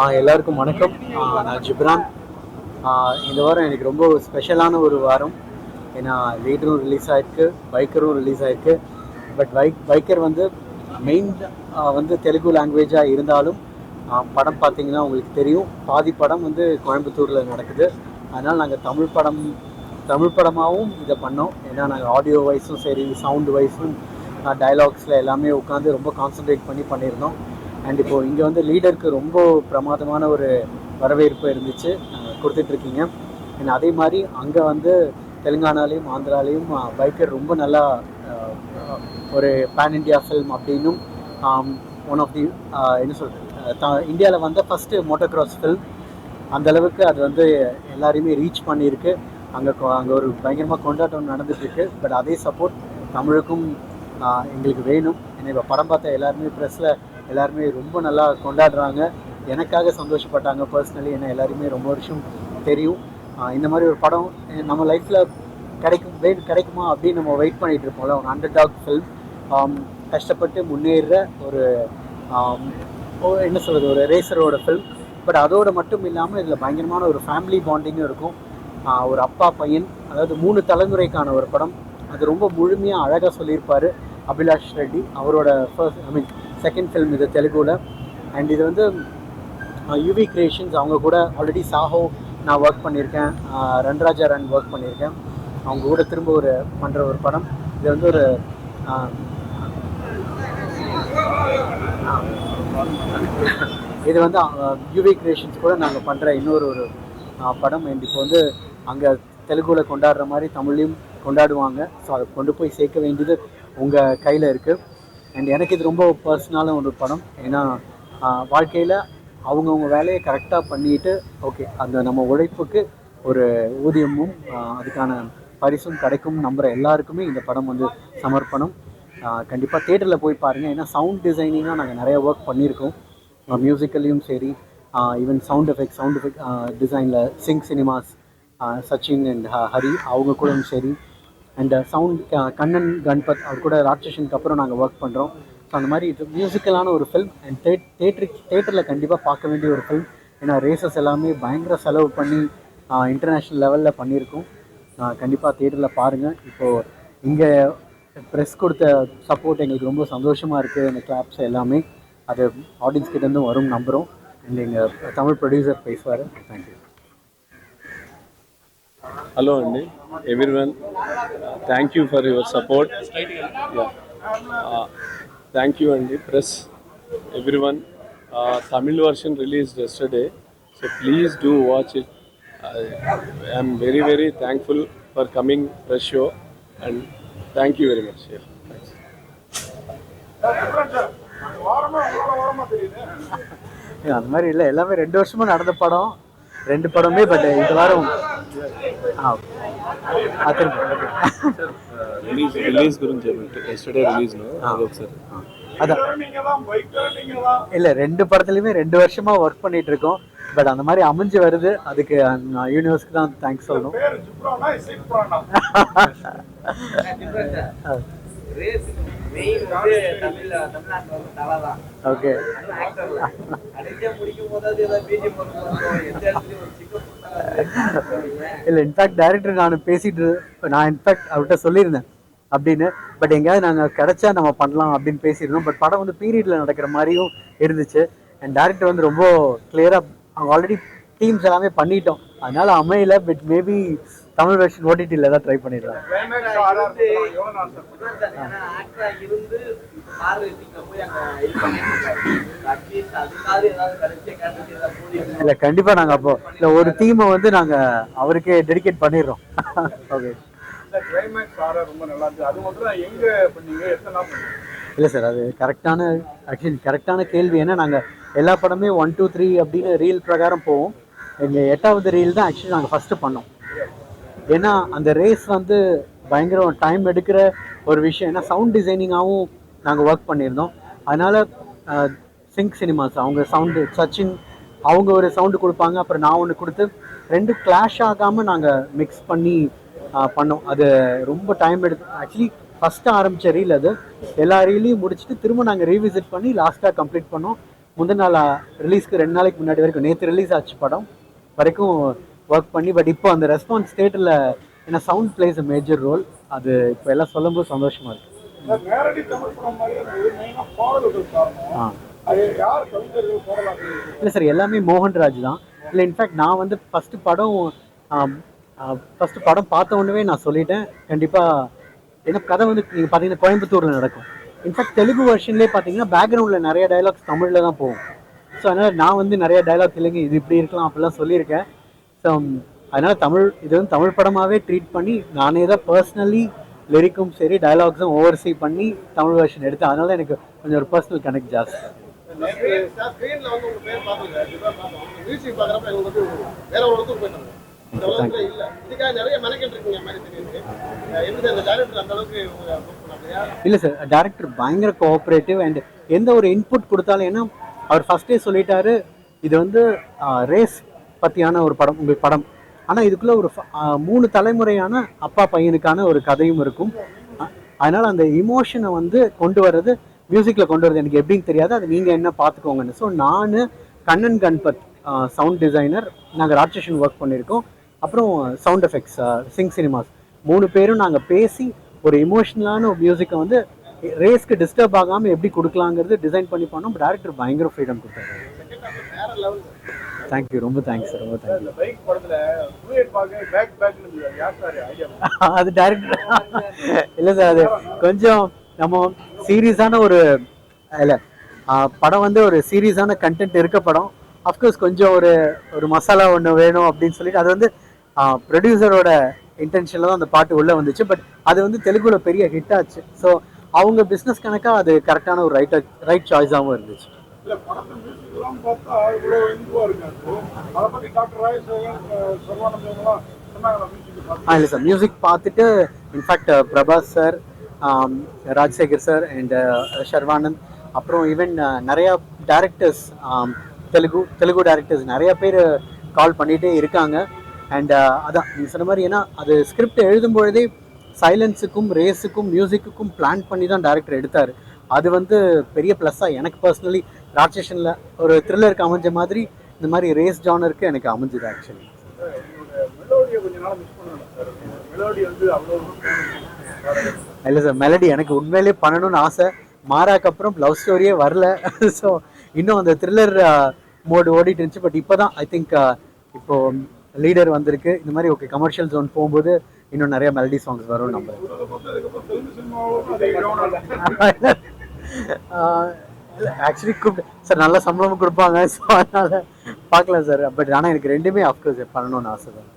எல்லாருக்கும் வணக்கம். நான் ஜிப்ரான். இந்த வாரம் எனக்கு ரொம்ப ஸ்பெஷலான ஒரு வாரம். ஏன்னா லீடரும் ரிலீஸ் ஆகிருக்கு, பைக்கரும் ரிலீஸ் ஆகிருக்கு. பட் பைக்கர் வந்து மெயின் வந்து தெலுங்கு லாங்குவேஜாக இருந்தாலும் படம் பார்த்தீங்கன்னா உங்களுக்கு தெரியும், பாதி படம் வந்து கோயம்புத்தூரில் நடக்குது. அதனால் நாங்கள் தமிழ் படமாகவும் இதை பண்ணோம். ஏன்னா நாங்கள் ஆடியோ வைஸும் சரி, சவுண்டு வைஸும், டைலாக்ஸில் எல்லாமே உட்காந்து ரொம்ப கான்சன்ட்ரேட் பண்ணி பண்ணியிருந்தோம். அண்ட் இப்போது இங்கே வந்து லீடருக்கு ரொம்ப பிரமாதமான ஒரு வரவேற்பு இருந்துச்சு, கொடுத்துட்ருக்கீங்க. அண்ட் அதே மாதிரி அங்கே வந்து தெலுங்கானாலையும் ஆந்திராலையும் பைக்கர் ரொம்ப நல்லா ஒரு பேன் இண்டியா ஃபில்ம் அப்படின்னும், ஒன் ஆஃப் தி என்ன சொல்கிறது, இந்தியாவில் வந்த ஃபஸ்ட்டு மோட்டோக்ராஸ் ஃபில்ம். அந்தளவுக்கு அது வந்து எல்லாரையுமே ரீச் பண்ணியிருக்கு. அங்கே ஒரு பயங்கரமாக கொண்டாட்டம் நடந்துகிட்ருக்கு. பட் அதே சப்போர்ட் தமிழுக்கும் எங்களுக்கு வேணும். ஏன்னா இப்போ படம் பார்த்த எல்லாருமே ப்ரெஸ்ஸில் எல்லாருமே ரொம்ப நல்லா கொண்டாடுறாங்க. எனக்காக சந்தோஷப்பட்டாங்க பர்சனலி. ஏன்னா எல்லாருமே ரொம்ப வருஷம் தெரியும். இந்த மாதிரி ஒரு படம் நம்ம லைஃப்பில் கிடைக்குமா அப்படின்னு நம்ம வெயிட் பண்ணிகிட்டு இருப்போம்ல. ஒரு அண்டர் டாக் ஃபில்ம், கஷ்டப்பட்டு முன்னேறுற ஒரு என்ன சொல்கிறது, ஒரு ரேசரோட ஃபில்ம். பட் அதோடு மட்டும் இல்லாமல் இதில் பயங்கரமான ஒரு ஃபேமிலி பாண்டிங்கும் இருக்கும். ஒரு அப்பா பையன், அதாவது 3 தலைமுறைக்கான ஒரு படம். அது ரொம்ப முழுமையாக அழகாக சொல்லியிருப்பார் அபிலாஷ் ரெட்டி. அவரோட செகண்ட் ஃபில்ம் இது தெலுங்குல. அண்ட் இது வந்து யுவி கிரியேஷன்ஸ், அவங்க கூட ஆல்ரெடி சாஹோ நான் ஒர்க் பண்ணியிருக்கேன், ரன்ராஜா ரன் ஒர்க் பண்ணியிருக்கேன். அவங்க கூட திரும்ப பண்ணுற ஒரு படம். இது வந்து ஒரு இது வந்து யுவி கிரியேஷன்ஸ் கூட நாங்கள் பண்ணுற இன்னொரு படம். அண்ட் இப்போ வந்து அங்கே தெலுங்குல கொண்டாடுற மாதிரி தமிழ்லையும் கொண்டாடுவாங்க. ஸோ அதை கொண்டு போய் சேர்க்க வேண்டியது உங்கள் கையில் இருக்குது. அண்ட் எனக்கு இது ரொம்ப பர்சனலான ஒரு படம். ஏன்னா வாழ்க்கையில் அவங்கவுங்க வேலையை கரெக்டாக பண்ணிட்டு, ஓகே, அந்த நம்ம உழைப்புக்கு ஒரு ஊதியமும் அதுக்கான பரிசும் கிடைக்கும் நம்புகிற எல்லாருக்குமே இந்த படம் வந்து சமர்ப்பணம். கண்டிப்பாக தேட்டரில் போய் பாருங்கள். ஏன்னா சவுண்ட் டிசைனிங்காக நாங்கள் நிறைய ஒர்க் பண்ணியிருக்கோம். மியூசிக்கல்லையும் சரி, ஈவன் சவுண்ட் எஃபெக்ட் டிசைனில் சிங் சினிமாஸ், சச்சின் அண்ட் ஹரி அவங்க கூட சரி. அண்ட் சவுண்ட் கண்ணன் கண்பத் அவர் கூட ராட்சசனுக்கு அப்புறம் நாங்கள் ஒர்க் பண்ணுறோம். ஸோ அந்த மாதிரி இது மியூசிக்கலான ஒரு ஃபில்ம். அண்ட் தேட்டரில் கண்டிப்பாக பார்க்க வேண்டிய ஒரு ஃபில்ம். ஏன்னா ரேசஸ் எல்லாமே பயங்கர செலவு பண்ணி இன்டர்நேஷ்னல் லெவலில் பண்ணியிருக்கோம். கண்டிப்பாக தேட்டரில் பாருங்கள். இப்போது இங்கே ப்ரெஸ் கொடுத்த சப்போர்ட் எங்களுக்கு ரொம்ப சந்தோஷமாக இருக்குது. அந்த கிளாப்ஸ் எல்லாமே அது ஆடியன்ஸ் கிட்டேருந்து வரும் நம்புகிறோம். அண்ட் எங்கள் தமிழ் ப்ரொடியூசர் பேசுவார். Thank you. Hello Andy, everyone. Thank you for your support. Thank you Andy, press, everyone. Tamil version released yesterday, so please do watch it. I am very very thankful for coming press show, and thank you very much. Yeah, thanks. அந்த மாதிரி இல்லை, எல்லாமே 2 வருஷமாக நடந்த படம், 2 படமே. But இந்த வாரம் ரிலீஸ் గురించి yesterday release no sir. அதான் இல்லை, 2 படத்துலையுமே 2 வருஷமாக ஒர்க் பண்ணிட்டு இருக்கோம். பட் அந்த மாதிரி அமைஞ்சு வருது. அதுக்கு நான் யூனிவர்ஸ்க்கு தான் தேங்க்ஸ் சொல்லணும். ஓகே, இல்லை, இன்ஃபேக்ட் டைரக்டர் நான் இன்ஃபேக்ட் அவர்கிட்ட சொல்லியிருந்தேன் அப்படின்னு. பட் எங்கேயாவது நாங்கள் கிடைச்சா நம்ம பண்ணலாம் அப்படின்னு பேசியிருந்தோம். பட் படம் வந்து பீரியடில் நடக்கிற மாதிரியும் இருந்துச்சு. அண்ட் டைரக்டர் வந்து ரொம்ப கிளியராக, அவங்க ஆல்ரெடி டீம்ஸ் எல்லாமே பண்ணிட்டோம், அதனால அமையல. பட் மேபி தமிழ் வெர்ஷன் ஓடிடியில் தான் ட்ரை பண்ணிடலாம். இல்லை, கண்டிப்பாக நாங்கள் அப்போ இல்லை ஒரு டீமை வந்து நாங்கள் அவருக்கே டெடிகேட் பண்ணிடுறோம். ஓகே. இல்லை சார், அது கரெக்டான கேள்வி. ஏன்னா நாங்கள் எல்லா படமே 1 2 3 அப்படின்னு ரீல் பிரகாரம் போவோம். எங்கள் 8வது ரீல் தான் ஆக்சுவலி நாங்கள் ஃபஸ்ட்டு பண்ணோம். ஏன்னா அந்த ரேஸ் வந்து பயங்கர டைம் எடுக்கிற ஒரு விஷயம். ஏன்னா சவுண்ட் டிசைனிங்காகவும் நாங்கள் ஒர்க் பண்ணியிருந்தோம். அதனால் சிங்க் சினிமாஸ் அவங்க சவுண்டு, சச்சின் அவங்க ஒரு சவுண்டு கொடுப்பாங்க, அப்புறம் நான் ஒன்று கொடுத்து 2 கிளாஷ் ஆகாமல் நாங்கள் மிக்ஸ் பண்ணி பண்ணோம். அது ரொம்ப டைம் எடுத்து ஆக்சுவலி ஃபஸ்ட்டு ஆரம்பித்த ரீல் அது. எல்லா ரீலையும் முடிச்சுட்டு திரும்ப நாங்கள் ரீவிசிட் பண்ணி லாஸ்ட்டாக கம்ப்ளீட் பண்ணோம். முந்தின நாள் ரிலீஸ்க்கு 2 நாளைக்கு முன்னாடி வரைக்கும், நேற்று ரிலீஸ் ஆச்சு படம் வரைக்கும் ஒர்க் பண்ணி, பட் இப்போ அந்த ரெஸ்பான்ஸ் தேட்டரில் ஏன்னா sound plays a major role. அது இப்போ எல்லாம் சொல்லும்போது சந்தோஷமா இருக்கு. இல்லை சார், எல்லாமே மோகன்ராஜ் தான். இல்லை, இன்ஃபேக்ட் நான் வந்து ஃபஸ்ட்டு படம் பார்த்த உடனே நான் சொல்லிட்டேன் கண்டிப்பாக. ஏன்னா கதை வந்து நீங்கள் பார்த்தீங்கன்னா கோயம்புத்தூரில் நடக்கும். இன்ஃபேக்ட் தெலுங்கு வெர்ஷன்லேயே பார்த்தீங்கன்னா பேக்ரவுண்டில் நிறைய டைலாக்ஸ் தமிழில் தான் போகும். ஸோ அதனால் நான் வந்து நிறைய டைலாக் இல்லைங்க இது இப்படி இருக்கலாம் அப்படிலாம் சொல்லியிருக்கேன். ஸோ அதனால் இது வந்து தமிழ் படமாகவே ட்ரீட் பண்ணி நானே தான் பர்சனலி லிரிக்கும் சரி டைலாக்ஸும் ஓவர்சீ பண்ணி தமிழ் வெர்ஷன் எடுத்தேன். அதனால தான் எனக்கு கொஞ்சம் ஒரு பர்சனல் கனெக்ட் ஜாஸ்தி. இல்லை சார், டைரக்டர் பயங்கர கோஆப்ரேட்டிவ் அண்ட் எந்த ஒரு இன்புட் கொடுத்தாலும், ஏன்னா அவர் ஃபர்ஸ்டே சொல்லிட்டாரு இது வந்து ரேஸ் பற்றியான ஒரு படம் உங்களுக்கு படம். ஆனால் இதுக்குள்ளே ஒரு 3 தலைமுறையான அப்பா பையனுக்கான ஒரு கதையும் இருக்கும். அதனால் அந்த இமோஷனை வந்து கொண்டு வர்றது, மியூசிக்கில் கொண்டு வர்றது எனக்கு எப்படின்னு தெரியாது, அது நீங்கள் என்ன பார்த்துக்கோங்கன்னு. ஸோ நான் கண்ணன் கண்பத் சவுண்ட் டிசைனர், நாங்கள் ராட்சசன் ஒர்க் பண்ணியிருக்கோம். அப்புறம் சவுண்ட் எஃபெக்ட்ஸ் சிங் சினிமாஸ் 3 பேரும் நாங்கள் பேசி ஒரு இமோஷனலான ஒரு மியூசிக்கை வந்து ரேஸ்க்கு டிஸ்டர்ப் ஆகாமல் எப்படி கொடுக்கலாங்கிறது டிசைன் பண்ணி பண்ணோம். டேரக்டர் பயங்கர ஃப்ரீடம் கொடுத்தாரு. தேங்க்யூ, ரொம்ப தேங்க்ஸ் சார், ரொம்ப தேங்க்யூ. அது டேரக்டர் இல்லை சார், அது கொஞ்சம் நம்ம சீரியஸான ஒரு இல்லை படம் வந்து ஒரு சீரியஸான கண்டென்ட் இருக்க படம். அஃப்கோர்ஸ் கொஞ்சம் ஒரு மசாலா ஒன்று வேணும் அப்படின்னு சொல்லிட்டு அது வந்து ப்ரொடியூசரோட இன்டென்ஷனில் தான் அந்த பாட்டு உள்ளே வந்துச்சு. பட் அது வந்து தெலுங்குல பெரிய ஹிட் ஆச்சு. ஸோ அவங்க பிஸ்னஸ் கணக்காக அது கரெக்டான ஒரு ரைட் சாய்ஸாகவும் இருந்துச்சு. இல்லை சார், மியூசிக் பார்த்துட்டு in fact Prabhas sir, Rajasekhar sir and Sharwanand, அப்புறம் ஈவன் நிறையா டேரக்டர்ஸ், தெலுங்கு டேரக்டர்ஸ் நிறைய பேர் கால் பண்ணிகிட்டே இருக்காங்க. அண்ட் அதான் நீங்கள் சொன்ன மாதிரி, ஏன்னா அது ஸ்கிரிப்ட் எழுதும் பொழுதே சைலன்ஸுக்கும் ரேஸுக்கும் மியூசிக்குக்கும் பிளான் பண்ணி தான் டேரக்டர் எடுத்தார். அது வந்து பெரிய ப்ளஸ்ஸாக எனக்கு பர்சனலி ராட்சசனில் ஒரு த்ரில்லருக்கு அமைஞ்ச மாதிரி இந்த மாதிரி ரேஸ் ஜானருக்கு எனக்கு அமைஞ்சுது ஆக்சுவலி. இல்லை சார், மெலடி எனக்கு உண்மையிலே பண்ணணும்னு ஆசை. மாறாக்கு அப்புறம் லவ் ஸ்டோரியே வரல. ஸோ இன்னும் அந்த த்ரில்லர் மோடு ஓடிட்டு இருந்துச்சு. பட் இப்போ தான் ஐ திங்க் இப்போ லீடர் வந்திருக்கு. இந்த மாதிரி ஓகே கமர்ஷியல் ஜோன் போகும்போது இன்னும் நிறைய மெலடி சாங்ஸ் வரும். நம்ம ஆக்சுவலி சார் நல்ல சம்பளமும் கொடுப்பாங்க. ஸோ அதனால் பார்க்கலாம் சார். பட் ஆனால் எனக்கு ரெண்டுமே அஃப்கோர்ஸ் பண்ணணும்னு ஆசை தான்.